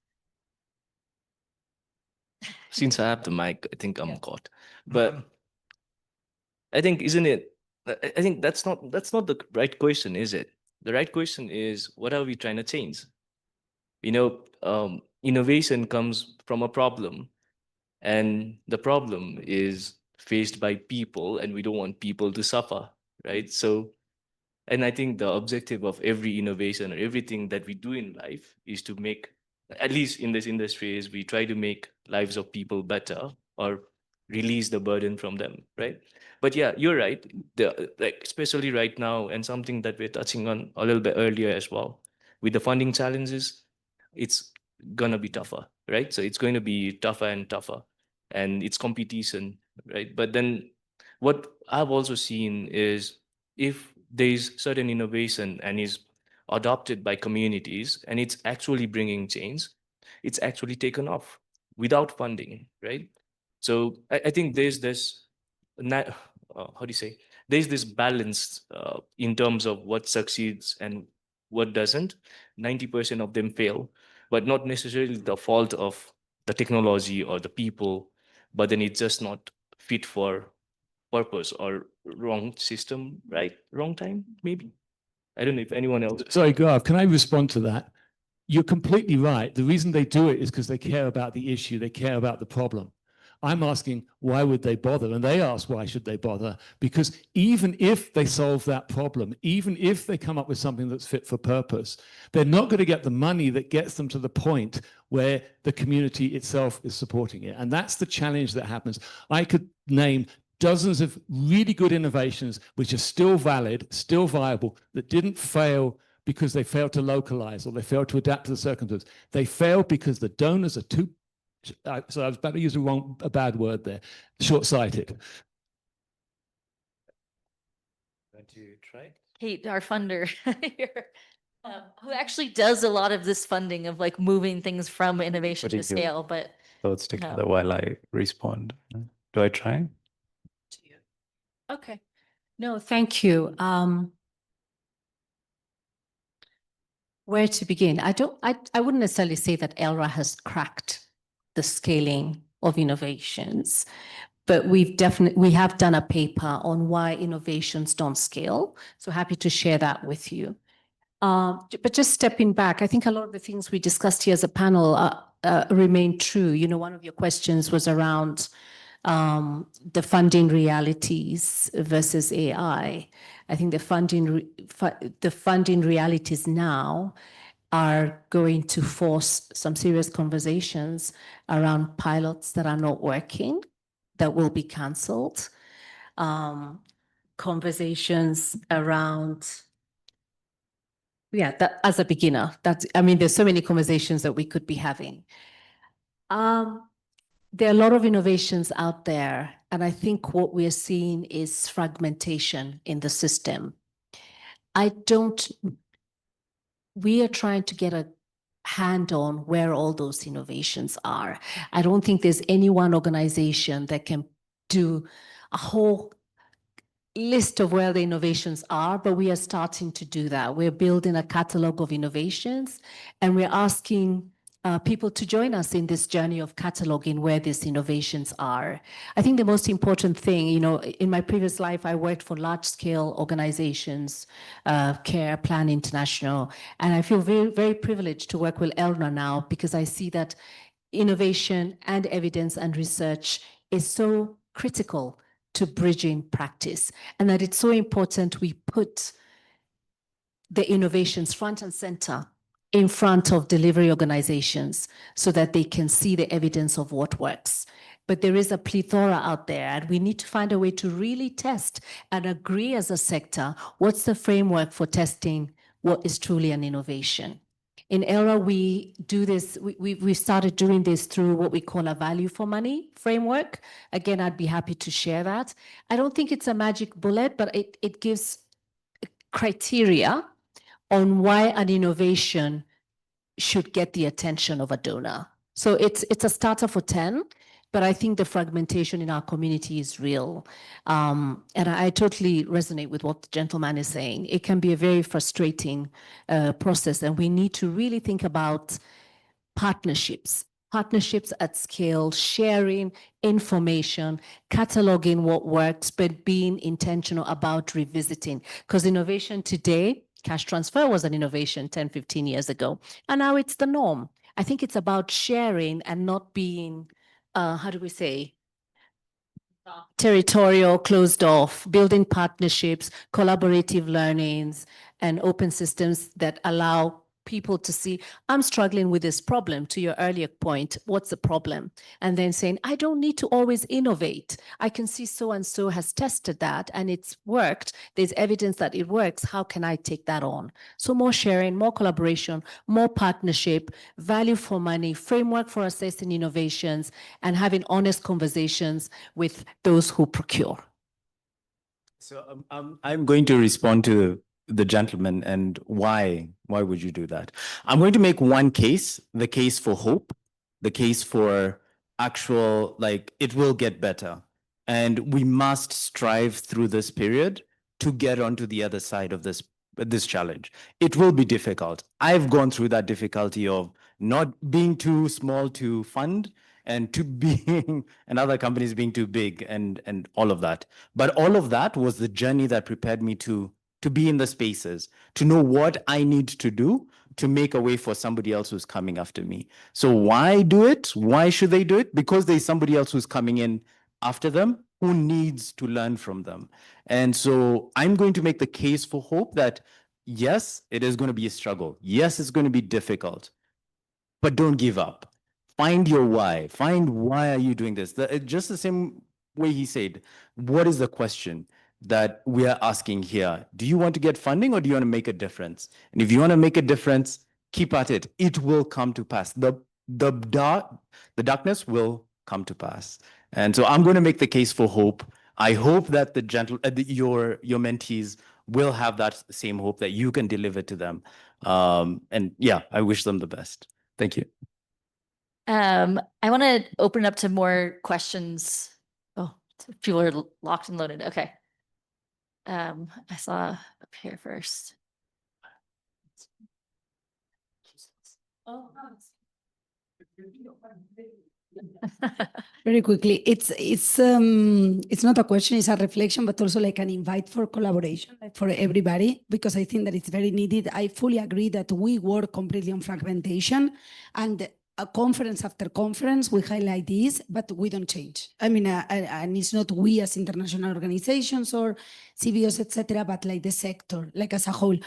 Since I have the mic, I think I'm caught. But I think, isn't it? I think that's not the right question, is it? The right question is, what are we trying to change? Innovation comes from a problem, and the problem is faced by people, and we don't want people to suffer, right? So, and I think the objective of every innovation or everything that we do in life is to make, at least in this industry, is we try to make lives of people better or release the burden from them, right? But yeah, you're right. Especially right now, and something that we're touching on a little bit earlier as well, with the funding challenges, it's gonna be tougher, right? So it's going to be tougher and tougher, and it's competition, right? But then what I've also seen is, if there's certain innovation and is adopted by communities and it's actually bringing change, it's actually taken off without funding, right? So I think there's this, how do you say? There's this balance in terms of what succeeds and what doesn't. 90% of them fail, but not necessarily the fault of the technology or the people, but then it's just not fit for purpose or wrong system, right? Wrong time, maybe. I don't know if anyone else. Sorry, Gav, can I respond to that? You're completely right. The reason they do it is because they care about the issue. They care about the problem. I'm asking, why would they bother? And they ask, why should they bother? Because even if they solve that problem, even if they come up with something that's fit for purpose, they're not going to get the money that gets them to the point where the community itself is supporting it. And that's the challenge that happens. I could name dozens of really good innovations which are still valid, still viable, that didn't fail because they failed to localize or they failed to adapt to the circumstances. They failed because the donors are too, so I was about to use a bad word there, short-sighted. Want to try? Kate, our funder here. Who actually does a lot of this funding of like moving things from innovation to Putting your scale, but thoughts together while I respond. Do I try? Okay. No, thank you. Where to begin? I wouldn't necessarily say that ELRA has cracked the scaling of innovations, but we have done a paper on why innovations don't scale. So happy to share that with you. But just stepping back, I think a lot of the things we discussed here as a panel remain true. You know, one of your questions was around the funding realities versus AI. I think the funding realities now are going to force some serious conversations around pilots that are not working, that will be cancelled, conversations around, yeah, that as a beginner, I mean, there's so many conversations that we could be having. There are a lot of innovations out there, and I think what we're seeing is fragmentation in the system. We are trying to get a hand on where all those innovations are. I don't think there's any one organization that can do a whole list of where the innovations are, but we are starting to do that. We're building a catalog of innovations, and we're asking people to join us in this journey of cataloging where these innovations are. I think the most important thing, you know, in my previous life, I worked for large-scale organizations, Care, Plan International, and I feel very, very privileged to work with ELRA now because I see that innovation and evidence and research is so critical to bridging practice, and that it's so important we put the innovations front and center in front of delivery organizations so that they can see the evidence of what works. But there is a plethora out there, and we need to find a way to really test and agree as a sector what's the framework for testing what is truly an innovation. In ELRA, we do this, we started doing this through what we call a value for money framework. Again, I'd be happy to share that. I don't think it's a magic bullet, but it gives criteria on why an innovation should get the attention of a donor. So it's a starter for 10, but I think the fragmentation in our community is real. And I totally resonate with what the gentleman is saying. It can be a very frustrating process, and we need to really think about partnerships at scale, sharing information, cataloging what works, but being intentional about revisiting. Because innovation today, cash transfer was an innovation 10, 15 years ago, and now it's the norm. I think it's about sharing and not being, how do we say, territorial, closed off, building partnerships, collaborative learnings, and open systems that allow people to see, I'm struggling with this problem, to your earlier point, what's the problem? And then saying, I don't need to always innovate. I can see so-and-so has tested that and it's worked. There's evidence that it works. How can I take that on? So more sharing, more collaboration, more partnership, value for money, framework for assessing innovations, and having honest conversations with those who procure. So I'm going to respond to the gentleman and why would you do that? I'm going to make one case, the case for hope, the case for actual, like, it will get better. And we must strive through this period to get onto the other side of this challenge. It will be difficult. I've gone through that difficulty of not being too small to fund and to being and other companies being too big and all of that. But all of that was the journey that prepared me to be in the spaces, to know what I need to do to make a way for somebody else who's coming after me. So why do it? Why should they do it? Because there's somebody else who's coming in after them who needs to learn from them. And so I'm going to make the case for hope that yes, it is going to be a struggle. Yes, it's going to be difficult, but don't give up. Find your why. Find why are you doing this? Just the same way he said, what is the question that we are asking here? Do you want to get funding or do you want to make a difference? And if you want to make a difference, keep at it. It will come to pass. The darkness will come to pass. And so I'm going to make the case for hope. I hope that your mentees will have that same hope that you can deliver to them. And yeah, I wish them the best. Thank you. I want to open up to more questions. Oh, people are locked and loaded. Okay. I saw up here first. Oh. Very quickly, it's not a question, it's a reflection, but also like an invite for collaboration, like for everybody, because I think that it's very needed. I fully agree that we work completely on fragmentation, and a conference after conference we highlight this, but we don't change. I mean, and it's not we as international organizations or CBOs, etc., but like the sector, like as a whole.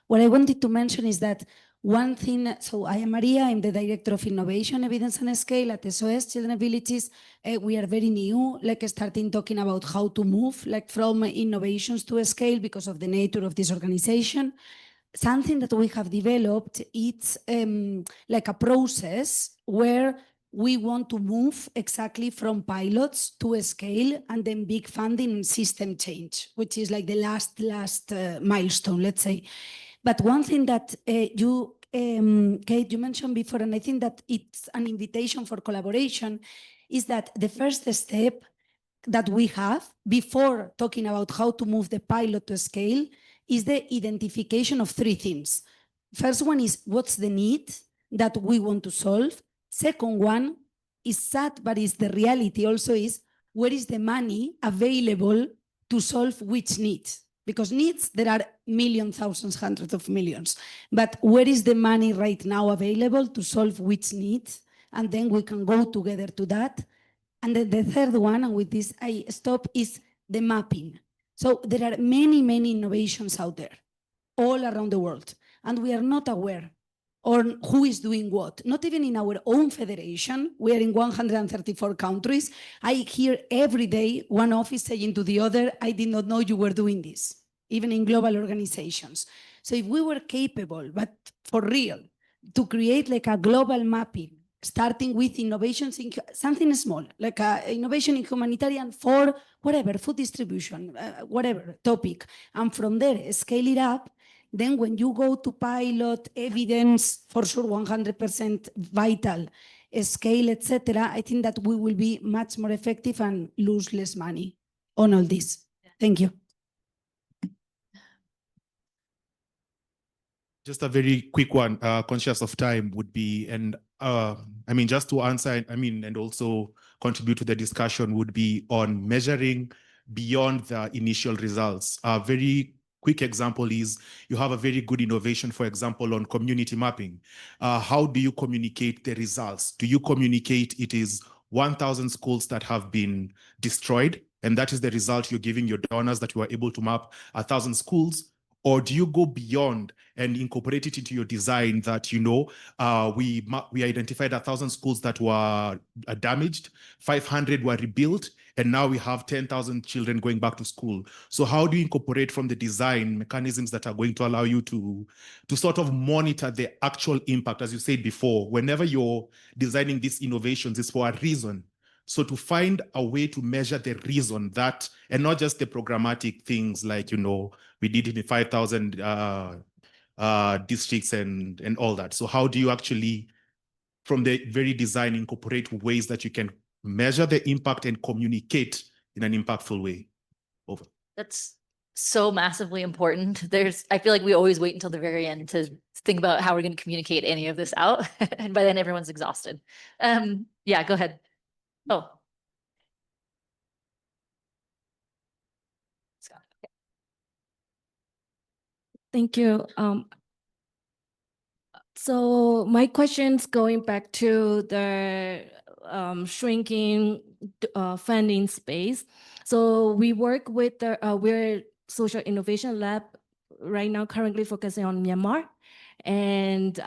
What I wanted to mention is that one thing, so I am Maria, I'm the Director of Innovation, Evidence and Scale at SOS Children Villages. We are very new, like starting talking about how to move like from innovations to scale because of the nature of this organization. Something that we have developed, it's like a process where we want to move exactly from pilots to a scale and then big funding and system change, which is like the last milestone, let's say. But one thing that you, Kate, you mentioned before, and I think that it's an invitation for collaboration, is that the first step that we have before talking about how to move the pilot to scale is the identification of three things. First one is what's the need that we want to solve. Second one is sad, but is the reality also is where is the money available to solve which needs? Because needs, there are millions, thousands, hundreds of millions. But where is the money right now available to solve which needs? And then we can go together to that. And then the third one, and with this I stop, is the mapping. So there are many, many innovations out there, all around the world, and we are not aware on who is doing what. Not even in our own federation. We are in 134 countries. I hear every day one office saying to the other, I did not know you were doing this, even in global organizations. So if we were capable, but for real, to create like a global mapping, starting with innovations in something small, like innovation in humanitarian for whatever, food distribution, whatever topic, and from there scale it up. Then when you go to pilot, evidence, for sure 100% vital, scale, etc., I think that we will be much more effective and lose less money on all this. Thank you. Just a very quick one, conscious of time would be, and I mean, just to answer, I mean, and also contribute to the discussion would be on measuring beyond the initial results. A very quick example is you have a very good innovation, for example, on community mapping. How do you communicate the results? Do you communicate it is 1,000 schools that have been destroyed, and that is the result you're giving your donors that you are able to map 1,000 schools? Or do you go beyond and incorporate it into your design that, you know, we identified 1,000 schools that were damaged, 500 were rebuilt, and now we have 10,000 children going back to school. So how do you incorporate from the design mechanisms that are going to allow you to sort of monitor the actual impact? As you said before, whenever you're designing these innovations, it's for a reason. So to find a way to measure the reason that, and not just the programmatic things like, you know, we did it in 5,000 districts and all that. So how do you actually, from the very design, incorporate ways that you can measure the impact and communicate in an impactful way? Over. That's so massively important. I feel like we always wait until the very end to think about how we're going to communicate any of this out. And by then everyone's exhausted. Yeah, go ahead. Oh. Scott. Thank you. So my question's going back to the shrinking funding space. So we work with the we're Social Innovation Lab right now, currently focusing on Myanmar. And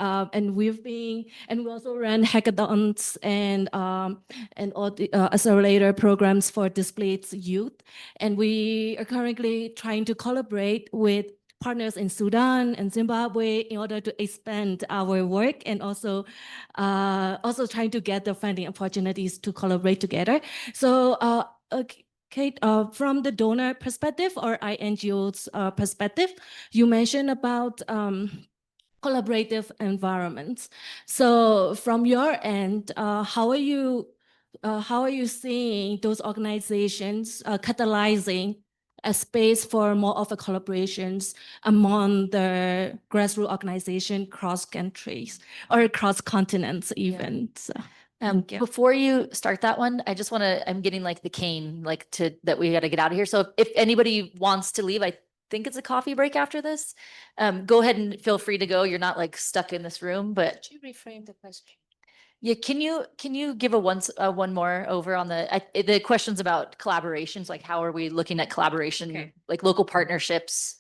we also run hackathons and all the accelerator programs for displaced youth. And we are currently trying to collaborate with partners in Sudan and Zimbabwe in order to expand our work, and also trying to get the funding opportunities to collaborate together. So Kate, from the donor perspective or INGO's perspective, you mentioned about collaborative environments. So from your end, how are you seeing those organizations catalyzing a space for more of a collaborations among the grassroots organization cross countries or cross continents even? So, thank you. Before you start that one, I just want to, I'm getting like the cane, like that we got to get out of here. So if anybody wants to leave, I think it's a coffee break after this. Go ahead and feel free to go. You're not like stuck in this room, but. Could you reframe the question? Yeah, can you give one more over on the questions about collaborations, like how are we looking at collaboration, Okay. like local partnerships?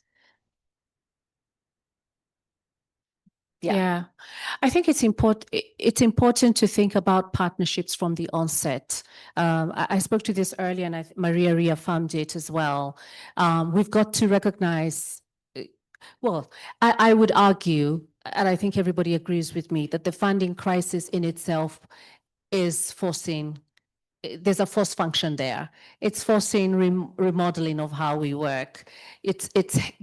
Yeah. Yeah, I think it's important. It's important to think about partnerships from the onset. I spoke to this earlier, and Maria reaffirmed it as well. We've got to recognize. Well, I would argue, and I think everybody agrees with me, that the funding crisis in itself is forcing. There's a force function there. It's forcing remodeling of how we work. It's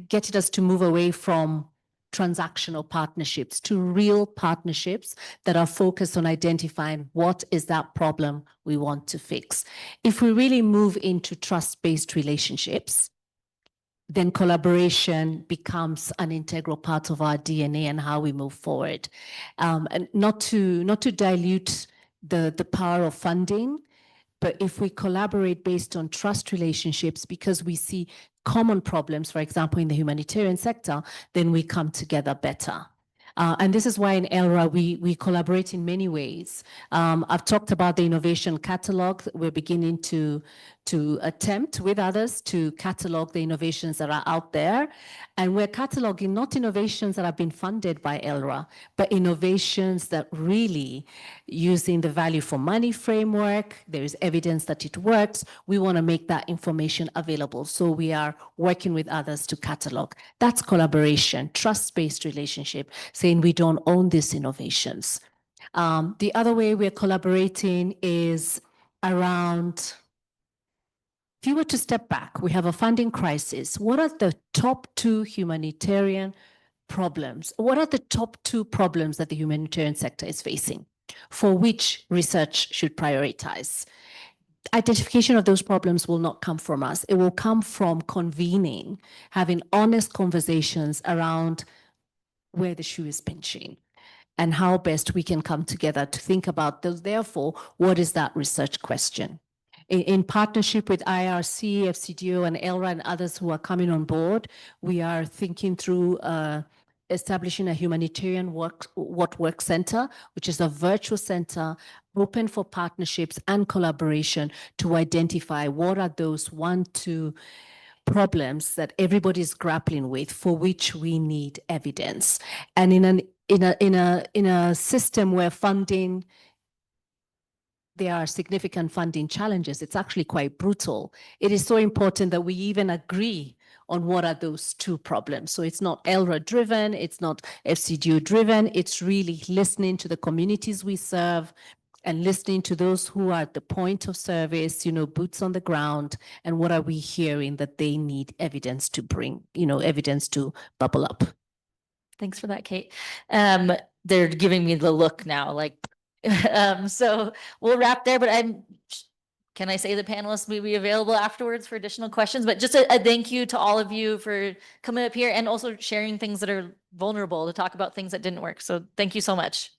getting us to move away from transactional partnerships to real partnerships that are focused on identifying what is that problem we want to fix. If we really move into trust-based relationships, then collaboration becomes an integral part of our DNA and how we move forward. And not to dilute the power of funding, but if we collaborate based on trust relationships, because we see common problems, for example, in the humanitarian sector, then we come together better. And this is why in ELRA, we collaborate in many ways. I've talked about the innovation catalog. We're beginning to attempt with others to catalog the innovations that are out there. And we're cataloging not innovations that have been funded by ELRA, but innovations that really, using the value for money framework, there is evidence that it works. We want to make that information available. So we are working with others to catalog. That's collaboration, trust-based relationship, saying we don't own these innovations. The other way we're collaborating is around, if you were to step back, we have a funding crisis. What are the top 2 humanitarian problems? What are the top 2 problems that the humanitarian sector is facing, for which research should prioritize? Identification of those problems will not come from us. It will come from convening, having honest conversations around where the shoe is pinching and how best we can come together to think about those. Therefore, what is that research question? In partnership with IRC, FCDO, and ELRA and others who are coming on board, we are thinking through establishing a humanitarian work center, which is a virtual center open for partnerships and collaboration to identify what are those 1-2 problems that everybody is grappling with, for which we need evidence. And in a system where funding, there are significant funding challenges, it's actually quite brutal. It is so important that we even agree on what are those 2 problems. So it's not ELRA driven, it's not FCDO driven, it's really listening to the communities we serve and listening to those who are at the point of service, boots on the ground, and what are we hearing that they need evidence to bring, evidence to bubble up. Thanks for that, Kate. They're giving me the look now, like, so we'll wrap there, but can I say the panelists may be available afterwards for additional questions? But just a thank you to all of you for coming up here and also sharing things that are vulnerable to talk about things that didn't work. So thank you so much.